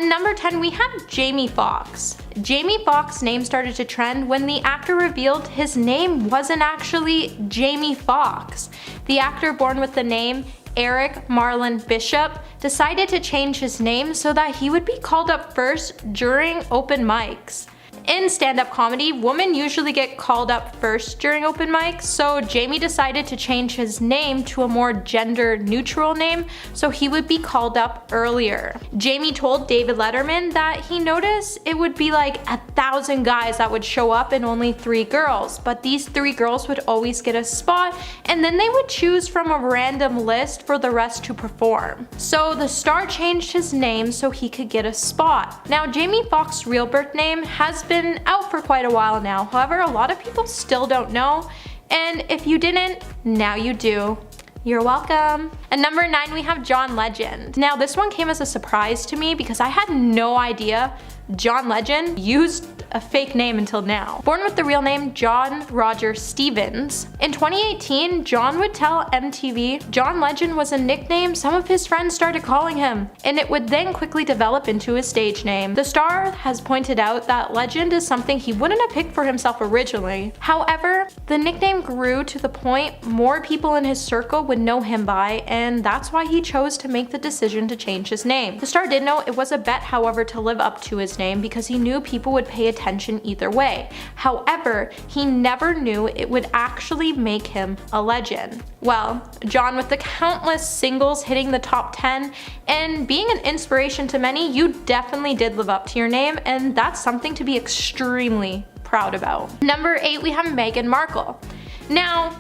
number 10, we have Jamie Foxx. Jamie Foxx's name started to trend when the actor revealed his name wasn't actually Jamie Foxx. The actor, born with the name Eric Marlon Bishop, decided to change his name so that he would be called up first during open mics. In stand-up comedy, women usually get called up first during open mics, so Jamie decided to change his name to a more gender-neutral name so he would be called up earlier. Jamie told David Letterman that he noticed it would be like 1,000 guys that would show up and only 3 girls, but these 3 girls would always get a spot, and then they would choose from a random list for the rest to perform. So the star changed his name so he could get a spot. Now, Jamie Foxx's real birth name has been out for quite a while now. However, a lot of people still don't know, and if you didn't, now you do. You're welcome. At number 9, we have John Legend. Now, this one came as a surprise to me because I had no idea John Legend used a fake name until now. Born with the real name John Roger Stevens, in 2018, John would tell MTV John Legend was a nickname some of his friends started calling him, and it would then quickly develop into his stage name. The star has pointed out that Legend is something he wouldn't have picked for himself originally. However, the nickname grew to the point more people in his circle would know him by, and that's why he chose to make the decision to change his name. The star did know it was a bet, however, to live up to his name because he knew people would pay attention either way. However, he never knew it would actually make him a legend. Well, John, with the countless singles hitting the top 10 and being an inspiration to many, you definitely did live up to your name, and that's something to be extremely proud about. Number 8, we have Meghan Markle. Now,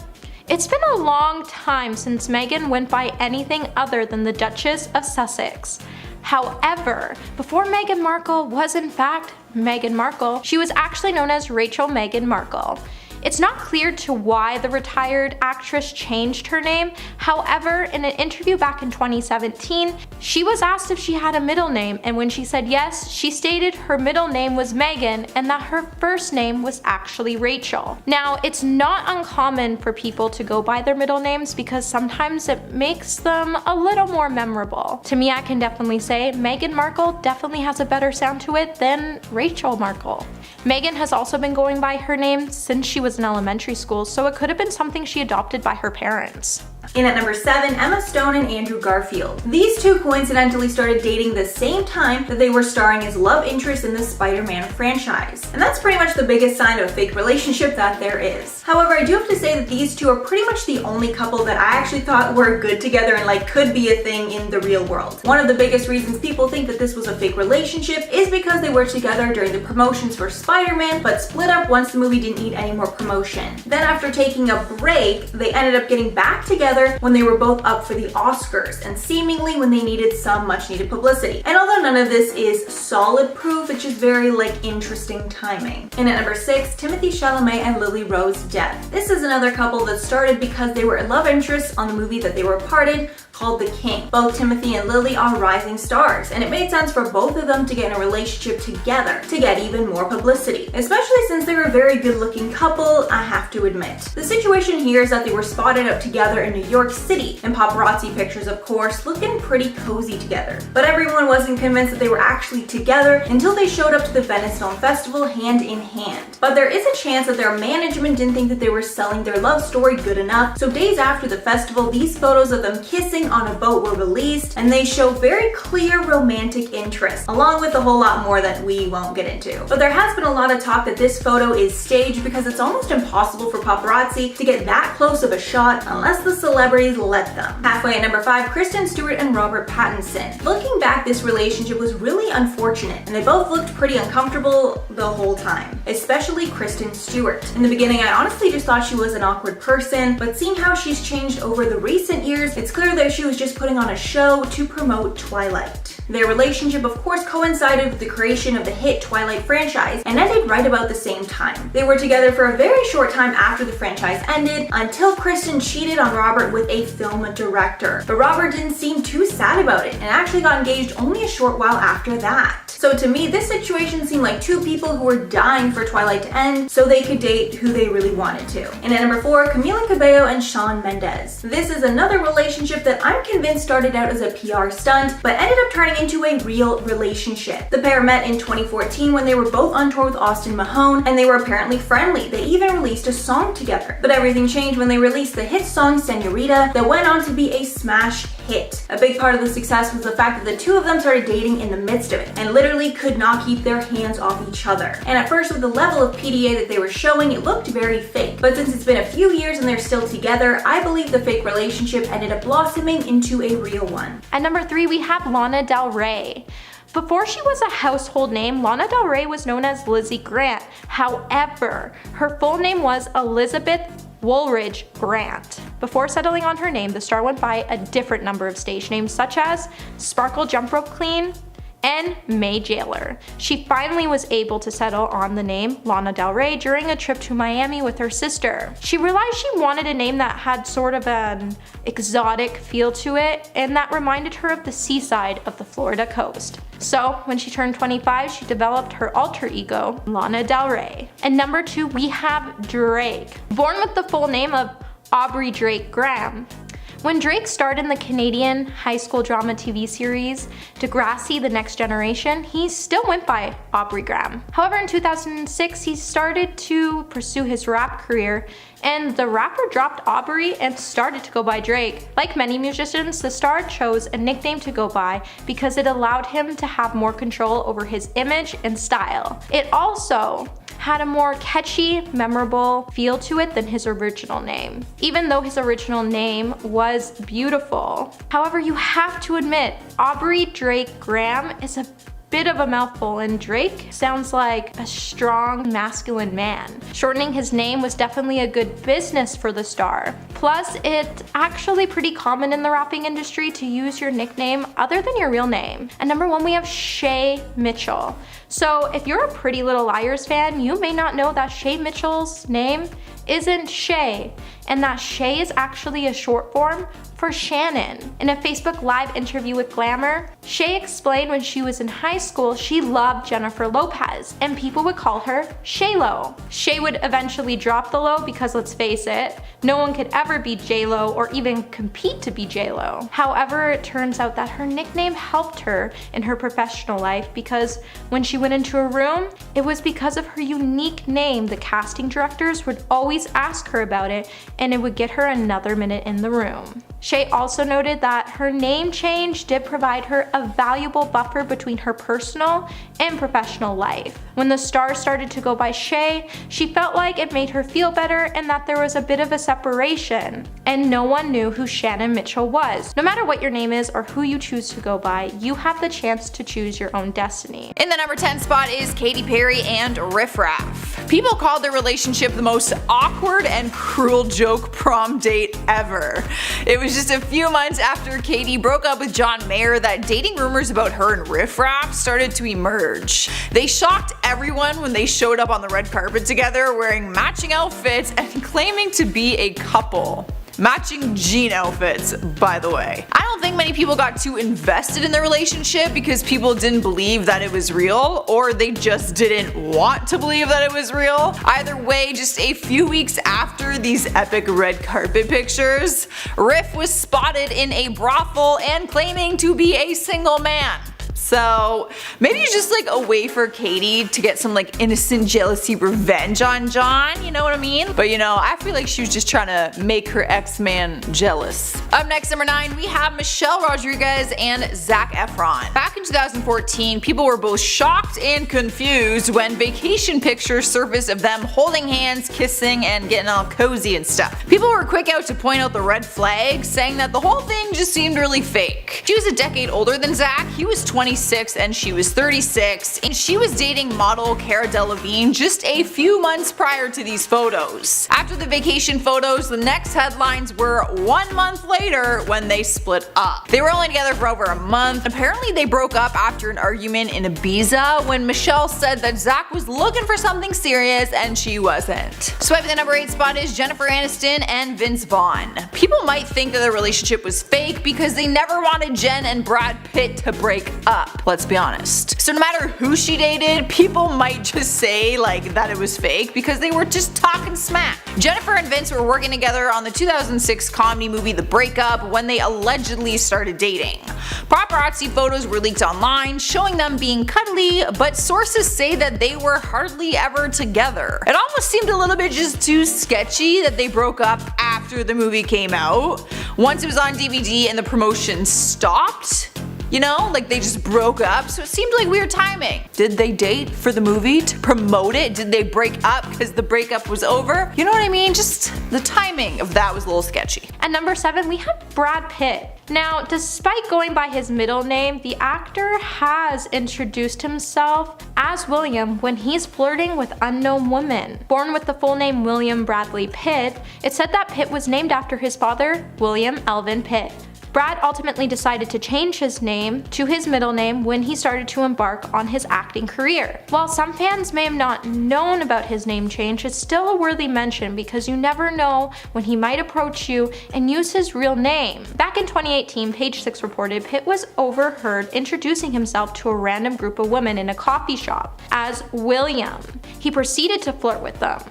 it's been a long time since Meghan went by anything other than the Duchess of Sussex. However, before Meghan Markle was in fact Meghan Markle, she was actually known as Rachel Meghan Markle. It's not clear to why the retired actress changed her name. However, in an interview back in 2017, she was asked if she had a middle name, and when she said yes, she stated her middle name was Meghan and that her first name was actually Rachel. Now, it's not uncommon for people to go by their middle names because sometimes it makes them a little more memorable. To me, I can definitely say Meghan Markle definitely has a better sound to it than Rachel Markle. Meghan has also been going by her name since she was in elementary school, so it could have been something she adopted by her parents. In at number 7, Emma Stone and Andrew Garfield. These two coincidentally started dating the same time that they were starring as love interests in the Spider-Man franchise. And that's pretty much the biggest sign of a fake relationship that there is. However, I do have to say that these two are pretty much the only couple that I actually thought were good together and like could be a thing in the real world. One of the biggest reasons people think that this was a fake relationship is because they were together during the promotions for Spider-Man, but split up once the movie didn't need any more promotion. Then after taking a break, they ended up getting back together when they were both up for the Oscars, and seemingly when they needed some much needed publicity. And although none of this is solid proof, it's just very like interesting timing. And at number 6, Timothee Chalamet and Lily Rose Depp. This is another couple that started because they were love interests on the movie that they were part in called The King. Both Timothee and Lily are rising stars, and it made sense for both of them to get in a relationship together to get even more publicity, especially since they're a very good-looking couple, I have to admit. The situation here is that they were spotted up together in New York City, and paparazzi pictures, of course, looking pretty cozy together. But everyone wasn't convinced that they were actually together until they showed up to the Venice Film Festival hand in hand. But there is a chance that their management didn't think that they were selling their love story good enough, so days after the festival, these photos of them kissing on a boat were released, and they show very clear romantic interest, along with a whole lot more that we won't get into. But there has been a lot of talk that this photo is staged because it's almost impossible for paparazzi to get that close of a shot unless the celebrities let them. Halfway at number 5, Kristen Stewart and Robert Pattinson. Looking back, this relationship was really unfortunate, and they both looked pretty uncomfortable the whole time, especially Kristen Stewart. In the beginning, I honestly just thought she was an awkward person, but seeing how she's changed over the recent years, it's clear that she was just putting on a show to promote Twilight. Their relationship, of course, coincided with the creation of the hit Twilight franchise and ended right about the same time. They were together for a very short time after the franchise ended, until Kristen cheated on Robert with a film director. But Robert didn't seem too sad about it and actually got engaged only a short while after that. So to me, this situation seemed like two people who were dying for Twilight to end so they could date who they really wanted to. And at number 4, Camila Cabello and Shawn Mendes. This is another relationship that I'm convinced started out as a PR stunt, but ended up turning into a real relationship. The pair met in 2014 when they were both on tour with Austin Mahone, and they were apparently friendly. They even released a song together. But everything changed when they released the hit song Senorita that went on to be a smash hit. A big part of the success was the fact that the two of them started dating in the midst of it, and literally could not keep their hands off each other. And at first, with the level of PDA that they were showing, it looked very fake. But since it's been a few years and they're still together, I believe the fake relationship ended up blossoming into a real one. At number 3, we have Lana Del Rey. Before she was a household name, Lana Del Rey was known as Lizzie Grant. However, her full name was Elizabeth Woolridge Grant. Before settling on her name, the star went by a different number of stage names such as Sparkle Jump Rope Queen and May Jailer. She finally was able to settle on the name Lana Del Rey during a trip to Miami with her sister. She realized she wanted a name that had sort of an exotic feel to it and that reminded her of the seaside of the Florida coast. So when she turned 25, she developed her alter ego, Lana Del Rey. And number 2, we have Drake. Born with the full name of Aubrey Drake Graham. When Drake starred in the Canadian high school drama TV series Degrassi: The Next Generation, he still went by Aubrey Graham. However, in 2006, he started to pursue his rap career, and the rapper dropped Aubrey and started to go by Drake. Like many musicians, the star chose a nickname to go by because it allowed him to have more control over his image and style. It also had a more catchy, memorable feel to it than his original name, even though his original name was beautiful. However, you have to admit, Aubrey Drake Graham is a bit of a mouthful, and Drake sounds like a strong masculine man. Shortening his name was definitely a good business for the star. Plus, it's actually pretty common in the rapping industry to use your nickname other than your real name. At number 1, we have Shay Mitchell. So if you're a Pretty Little Liars fan, you may not know that Shay Mitchell's name isn't Shay, and that Shay is actually a short form for Shannon. In a Facebook Live interview with Glamour, Shay explained when she was in high school she loved Jennifer Lopez, and people would call her Shay-Lo. Shay would eventually drop the Lo because, let's face it, no one could ever be J-Lo or even compete to be J-Lo. However, it turns out that her nickname helped her in her professional life because when she went into a room, it was because of her unique name. The casting directors would always ask her about it, and it would get her another minute in the room. Shay also noted that her name change did provide her a valuable buffer between her personal and professional life. When the star started to go by Shay, she felt like it made her feel better and that there was a bit of a separation, and no one knew who Shannon Mitchell was. No matter what your name is or who you choose to go by, you have the chance to choose your own destiny. In the number 10 spot is Katy Perry and Riff Raff. People called their relationship the most awkward and cruel joke prom date ever. It was just a few months after Katy broke up with John Mayer that dating rumors about her and Riff Raff started to emerge. They shocked everyone when they showed up on the red carpet together wearing matching outfits and claiming to be a couple. Matching jean outfits, by the way. I don't think many people got too invested in their relationship because people didn't believe that it was real, or they just didn't want to believe that it was real. Either way, just a few weeks after these epic red carpet pictures, Riff was spotted in a brothel and claiming to be a single man. So maybe it's just like a way for Katy to get some like innocent jealousy revenge on John, you know what I mean? But you know, I feel like she was just trying to make her ex-man jealous. Up next, number 9, we have Michelle Rodriguez and Zac Efron. Back in 2014, people were both shocked and confused when vacation pictures surfaced of them holding hands, kissing, and getting all cozy and stuff. People were quick out to point out the red flags, saying that the whole thing just seemed really fake. She was a decade older than Zac. He was 26 and she was 36, and she was dating model Cara Delevingne just a few months prior to these photos. After the vacation photos, the next headlines were 1 month later when they split up. They were only together for over a month. Apparently they broke up after an argument in Ibiza when Michelle said that Zac was looking for something serious and she wasn't. Swiping the number 8 spot is Jennifer Aniston and Vince Vaughn. People might think that their relationship was fake because they never wanted Jen and Brad Pitt to break up. up, let's be honest. So no matter who she dated, people might just say like that it was fake because they were just talking smack. Jennifer and Vince were working together on the 2006 comedy movie The Breakup when they allegedly started dating. Paparazzi photos were leaked online showing them being cuddly, but sources say that they were hardly ever together. It almost seemed a little bit just too sketchy that they broke up after the movie came out. Once it was on DVD and the promotion stopped, you know, like they just broke up, so it seemed like weird timing. Did they date for the movie to promote it? Did they break up because the breakup was over? You know what I mean? Just the timing of that was a little sketchy. At number 7, we have Brad Pitt. Now, despite going by his middle name, the actor has introduced himself as William when he's flirting with unknown women. Born with the full name William Bradley Pitt, it's said that Pitt was named after his father, William Elvin Pitt. Brad ultimately decided to change his name to his middle name when he started to embark on his acting career. While some fans may have not known about his name change, it's still a worthy mention because you never know when he might approach you and use his real name. Back in 2018, Page Six reported Pitt was overheard introducing himself to a random group of women in a coffee shop as William. He proceeded to flirt with them.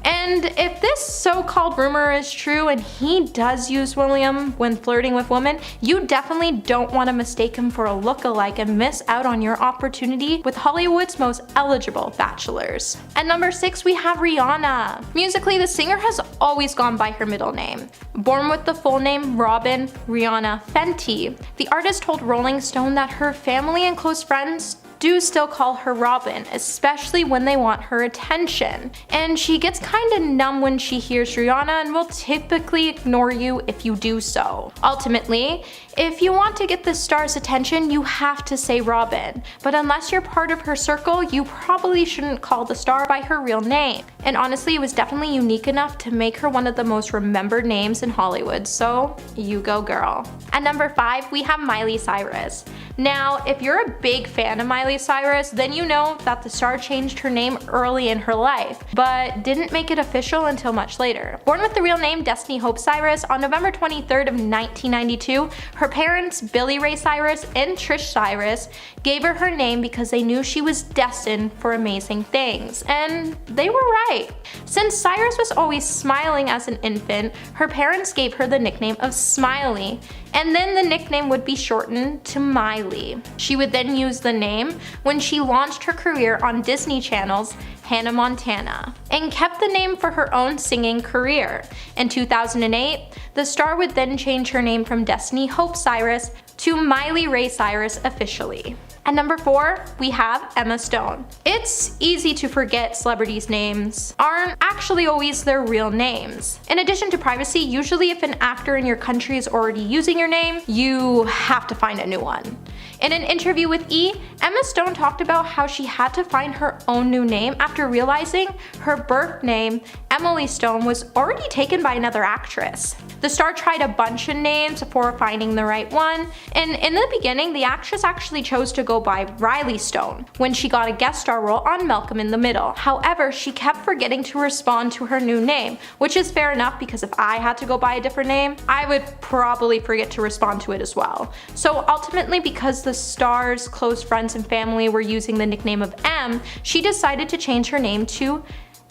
And if this so-called rumor is true and he does use William when flirting with women, you definitely don't want to mistake him for a look-alike and miss out on your opportunity with Hollywood's most eligible bachelors. At number 6, we have Rihanna. Musically, the singer has always gone by her middle name. Born with the full name Robin Rihanna Fenty, the artist told Rolling Stone that her family and close friends do still call her Robin, especially when they want her attention. And she gets kinda numb when she hears Rihanna and will typically ignore you if you do so. Ultimately, if you want to get the star's attention, you have to say Robin. But unless you're part of her circle, you probably shouldn't call the star by her real name. And honestly, it was definitely unique enough to make her one of the most remembered names in Hollywood, so you go girl. At number 5, we have Miley Cyrus. Now, if you're a big fan of Miley Cyrus, then you know that the star changed her name early in her life, but didn't make it official until much later. Born with the real name Destiny Hope Cyrus on November 23rd of 1992, her parents, Billy Ray Cyrus and Trish Cyrus, gave her her name because they knew she was destined for amazing things. And they were right. Since Cyrus was always smiling as an infant, her parents gave her the nickname of Smiley, and then the nickname would be shortened to Miley. She would then use the name when she launched her career on Disney Channel's Hannah Montana, and kept the name for her own singing career. In 2008, the star would then change her name from Destiny Hope Cyrus to Miley Ray Cyrus officially. At number 4, we have Emma Stone. It's easy to forget celebrities' names aren't actually always their real names. In addition to privacy, usually if an actor in your country is already using your name, you have to find a new one. In an interview with E!, Emma Stone talked about how she had to find her own new name after realizing her birth name, Emily Stone, was already taken by another actress. The star tried a bunch of names before finding the right one, and in the beginning, the actress actually chose to go by Riley Stone when she got a guest star role on Malcolm in the Middle. However, she kept forgetting to respond to her new name, which is fair enough because if I had to go by a different name, I would probably forget to respond to it as well. So ultimately, because the star's close friends and family were using the nickname of M, she decided to change her name to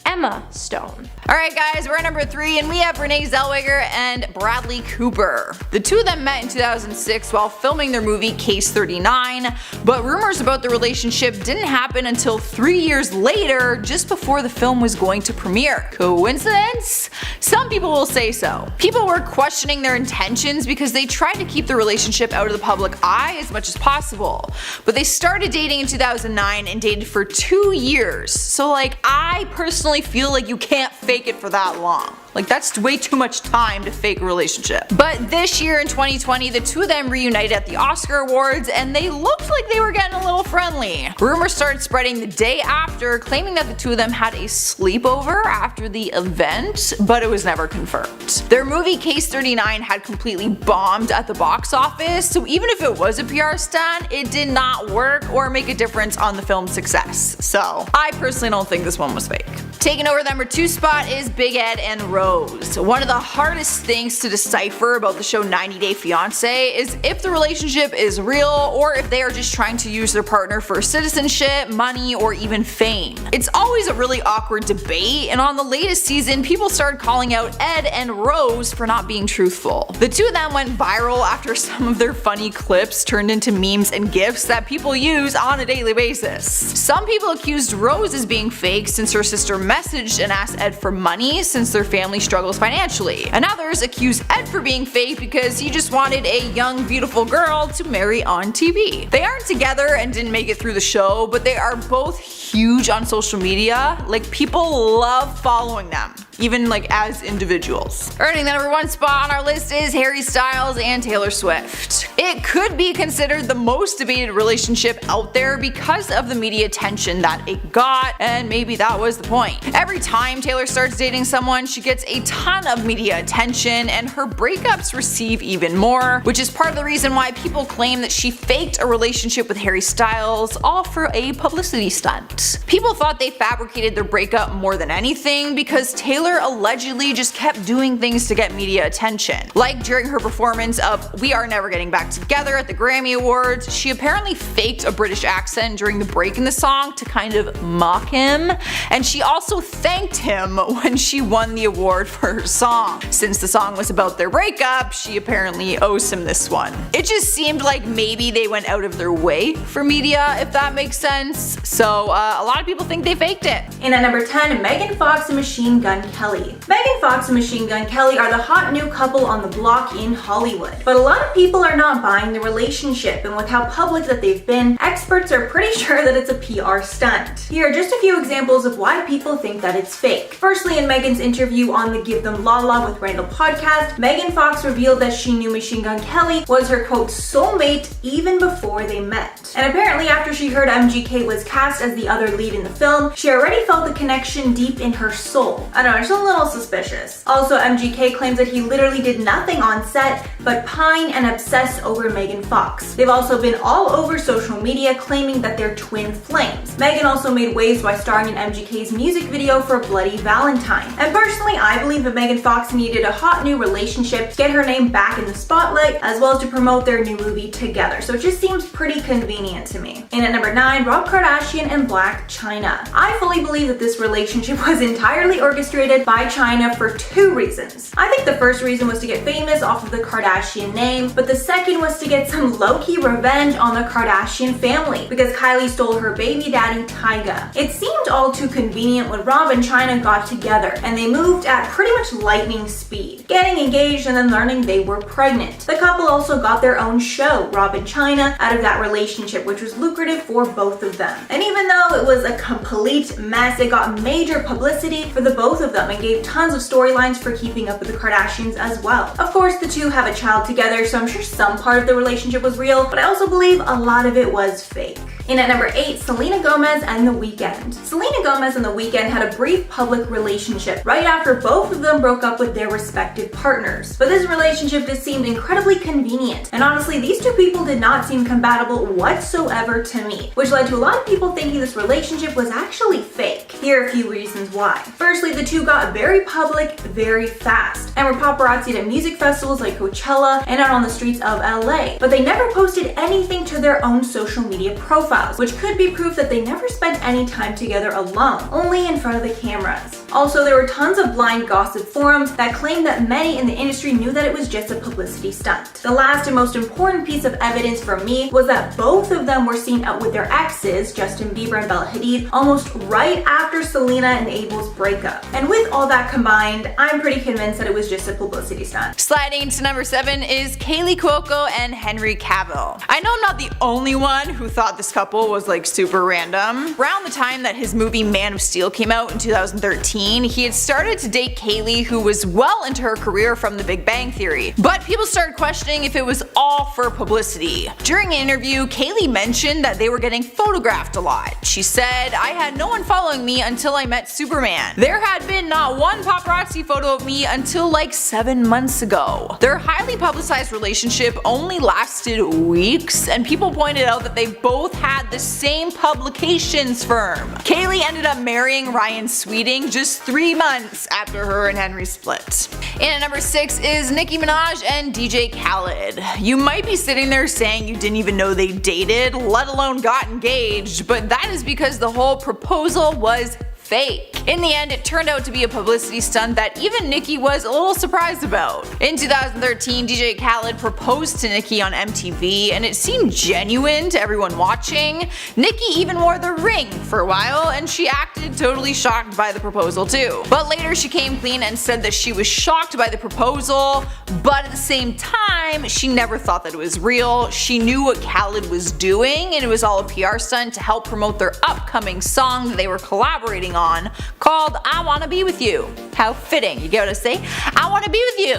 Emma Stone. Alright guys, we're at number 3 and we have Renee Zellweger and Bradley Cooper. The two of them met in 2006 while filming their movie Case 39, but rumors about the relationship didn't happen until 3 years later, just before the film was going to premiere. Coincidence? Some people will say so. People were questioning their intentions because they tried to keep the relationship out of the public eye as much as possible. But they started dating in 2009 and dated for 2 years. So like, I personally feel like you can't fake it for that long. Like that's way too much time to fake a relationship. But this year in 2020, the two of them reunited at the Oscar Awards and they looked like they were getting a little friendly. friendly. Rumors started spreading the day after, claiming that the two of them had a sleepover after the event, but it was never confirmed. Their movie Case 39 had completely bombed at the box office, so even if it was a PR stunt, it did not work or make a difference on the film's success. So I personally don't think this one was fake. Taking over the number 2 spot is Big Ed and Rose. One of the hardest things to decipher about the show 90 Day Fiancé is if the relationship is real or if they are just trying to use their partner for citizenship, money, or even fame. It's always a really awkward debate, and on the latest season, people started calling out Ed and Rose for not being truthful. The two of them went viral after some of their funny clips turned into memes and gifs that people use on a daily basis. Some people accused Rose as being fake since her sister messaged and asked Ed for money since their family struggles financially, and others accuse Ed for being fake because he just wanted a young, beautiful girl to marry on TV. They aren't together and didn't make it through the show, but they are both huge on social media. Like, people love following them, even like as individuals. Earning the number 1 spot on our list is Harry Styles and Taylor Swift. It could be considered the most debated relationship out there because of the media attention that it got, and maybe that was the point. Every time Taylor starts dating someone, she gets a ton of media attention, and her breakups receive even more, which is part of the reason why people claim that she faked a relationship with Harry Styles, all for a publicity stunt. People thought they fabricated their breakup more than anything because Taylor allegedly just kept doing things to get media attention. Like during her performance of We Are Never Getting Back Together at the Grammy Awards, she apparently faked a British accent during the break in the song to kind of mock him, and she also thanked him when she won the award for her song. Since the song was about their breakup, she apparently owes him this one. It just seemed like maybe they went out of their way for media, if that makes sense. So a lot of people think they faked it. And at number 10, Megan Fox and Machine Gun Kelly. Megan Fox and Machine Gun Kelly are the hot new couple on the block in Hollywood. But a lot of people are not buying the relationship, and with how public that they've been, experts are pretty sure that it's a PR stunt. Here are just a few examples of why people think that it's fake. Firstly, in Megan's interview on the Give Them Lala with Randall podcast, Megan Fox revealed that she knew Machine Gun Kelly was her quote soulmate even before they met. And apparently after she heard MGK was cast as the other lead in the film, she already felt the connection deep in her soul. I don't know, it's a little suspicious. Also, MGK claims that he literally did nothing on set but pine and obsess over Megan Fox. They've also been all over social media claiming that they're twin flames. Megan also made waves by starring in MGK's music video for Bloody Valentine. And personally, I believe that Megan Fox needed a hot new relationship to get her name back in the spotlight, as well as to promote their new movie together. So it just seems pretty convenient to me. And at number 9, Rob Kardashian and Blac Chyna. I fully believe that this relationship was entirely orchestrated by Chyna for 2 reasons. I think the first reason was to get famous off of the Kardashian name, but the second was to get some low-key revenge on the Kardashian family because Kylie stole her baby daddy Tyga. It seemed all too convenient when Rob and Chyna got together, and they moved at pretty much lightning speed, getting engaged and then learning they were pregnant. The couple also got their own show, Rob and Chyna, out of that relationship, which was lucrative for both of them. And even though it was a complete mess, it got major publicity for the both of them and gave tons of storylines for keeping up with the Kardashians as well. Of course, the two have a child together, so I'm sure some part of the relationship was real, but I also believe a lot of it was fake. And at number 8, Selena Gomez and The Weeknd. Selena Gomez and The Weeknd had a brief public relationship right after both of them broke up with their respective partners. But this relationship just seemed incredibly convenient, and honestly, these two people did not seem compatible whatsoever to me, which led to a lot of people thinking this relationship was actually fake. Here are a few reasons why. Firstly, the two got very public very fast, and were paparazzied at music festivals like Coachella and out on the streets of LA, but they never posted anything to their own social media profiles, which could be proof that they never spent any time together alone, only in front of the cameras. Also, there were tons of blind gossip forums that claimed that many in the industry knew that it was just a publicity stunt. The last and most important piece of evidence for me was that both of them were seen out with their exes, Justin Bieber and Bella Hadid, almost right after Selena and Abel's breakup. And with all that combined, I'm pretty convinced that it was just a publicity stunt. Sliding to number 7 is Kaley Cuoco and Henry Cavill. I know I'm not the only one who thought this couple was like super random. Around the time that his movie Man of Steel came out in 2013, 2013, he had started to date Kaley, who was well into her career from The Big Bang Theory. But people started questioning if it was all for publicity. During an interview, Kaley mentioned that they were getting photographed a lot. She said, "I had no one following me until I met Superman. There had been not one paparazzi photo of me until like 7 months ago." Their highly publicized relationship only lasted weeks, and people pointed out that they both had the same publications firm. Kaley ended up marrying Ryan Sweeting just 3 months after her and Henry split. And at number 6 is Nicki Minaj and DJ Khaled. You might be sitting there saying you didn't even know they dated, let alone got engaged, but that is because the whole proposal was fake. In the end, it turned out to be a publicity stunt that even Nicki was a little surprised about. In 2013, DJ Khaled proposed to Nicki on MTV, and it seemed genuine to everyone watching. Nicki even wore the ring for a while, and she acted totally shocked by the proposal too. But later she came clean and said that she was shocked by the proposal, but at the same time, she never thought that it was real. She knew what Khaled was doing, and it was all a PR stunt to help promote their upcoming song that they were collaborating on, called I Wanna Be With You. How fitting, you get what I say? I wanna be with you.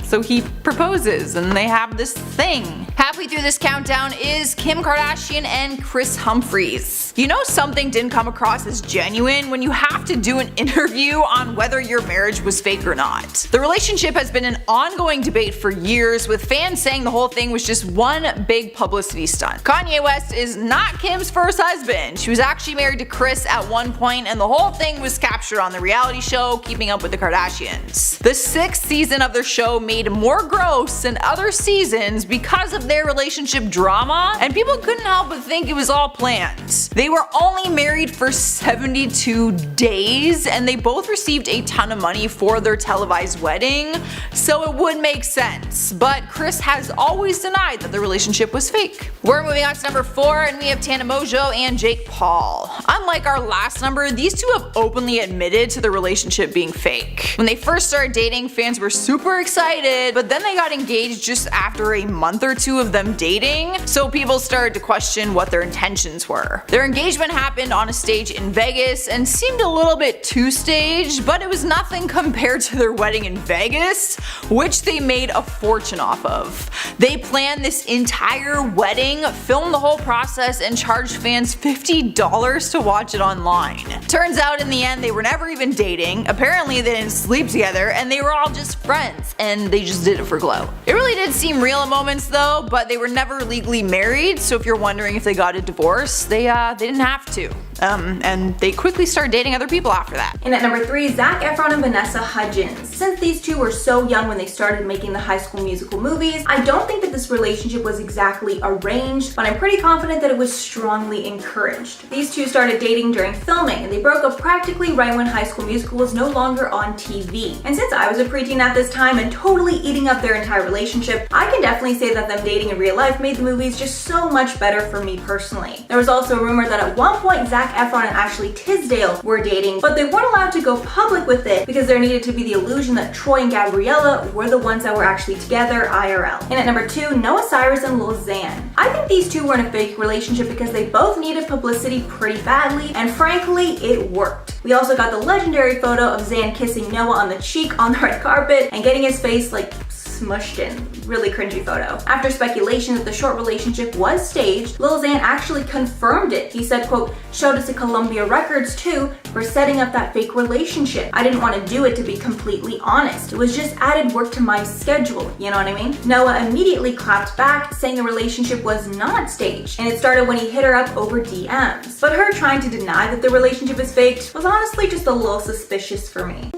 So he proposes and they have this thing. Halfway through this countdown is Kim Kardashian and Kris Humphries. You know something didn't come across as genuine when you have to do an interview on whether your marriage was fake or not. The relationship has been an ongoing debate for years, with fans saying the whole thing was just one big publicity stunt. Kanye West is not Kim's first husband. She was actually married to Kris at one point, and the whole thing was captured on the reality show Keeping Up with the Kardashians. The 6th season of their show made more gross than other seasons because of their relationship drama, and people couldn't help but think it was all planned. They were only married for 72 days, and they both received a ton of money for their televised wedding, so it would make sense. But Kris has always denied that the relationship was fake. We're moving on to number 4, and we have Tana Mongeau and Jake Paul. Unlike our last number, these two have openly admitted to the relationship being fake. When they first started dating, fans were super excited, but then they got engaged just after a month or two of them dating, so people started to question what their intentions were. Their engagement happened on a stage in Vegas and seemed a little bit too staged, but it was nothing compared to their wedding in Vegas, which they made a fortune off of. They planned this entire wedding, filmed the whole process, and charged fans $50 to watch it online. Turns out in the end they were never even dating, apparently they didn't sleep together, and they were all just friends, and they just did it for glow. It really did seem real in moments though, but they were never legally married, so if you're wondering if they got a divorce, they didn't have to. And they quickly started dating other people after that. And at number 3, Zac Efron and Vanessa Hudgens. Since these two were so young when they started making the High School Musical movies, I don't think that this relationship was exactly arranged, but I'm pretty confident that it was strongly encouraged. These two started dating during filming, and they broke up practically right when High School Musical was no longer on TV. And since I was a preteen at this time and totally eating up their entire relationship, I can definitely say that them dating in real life made the movies just so much better for me personally. There was also a rumor that at one point Zac Efron and Ashley Tisdale were dating, but they weren't allowed to go public with it because there needed to be the illusion that Troy and Gabriella were the ones that were actually together IRL. And at number 2, Noah Cyrus and Lil Xan. I think these two were in a fake relationship because they both needed publicity pretty badly, and frankly, it worked. We also got the legendary photo of Xan kissing Noah on the cheek on the red carpet and getting his face like smushed in. Really cringy photo. After speculation that the short relationship was staged, Lil Xan actually confirmed it. He said, quote, "Showed us to Columbia Records too for setting up that fake relationship. I didn't want to do it, to be completely honest. It was just added work to my schedule, you know what I mean?" Noah immediately clapped back, saying the relationship was not staged, and it started when he hit her up over DMs. But her trying to deny that the relationship is faked was honestly just a little suspicious for me.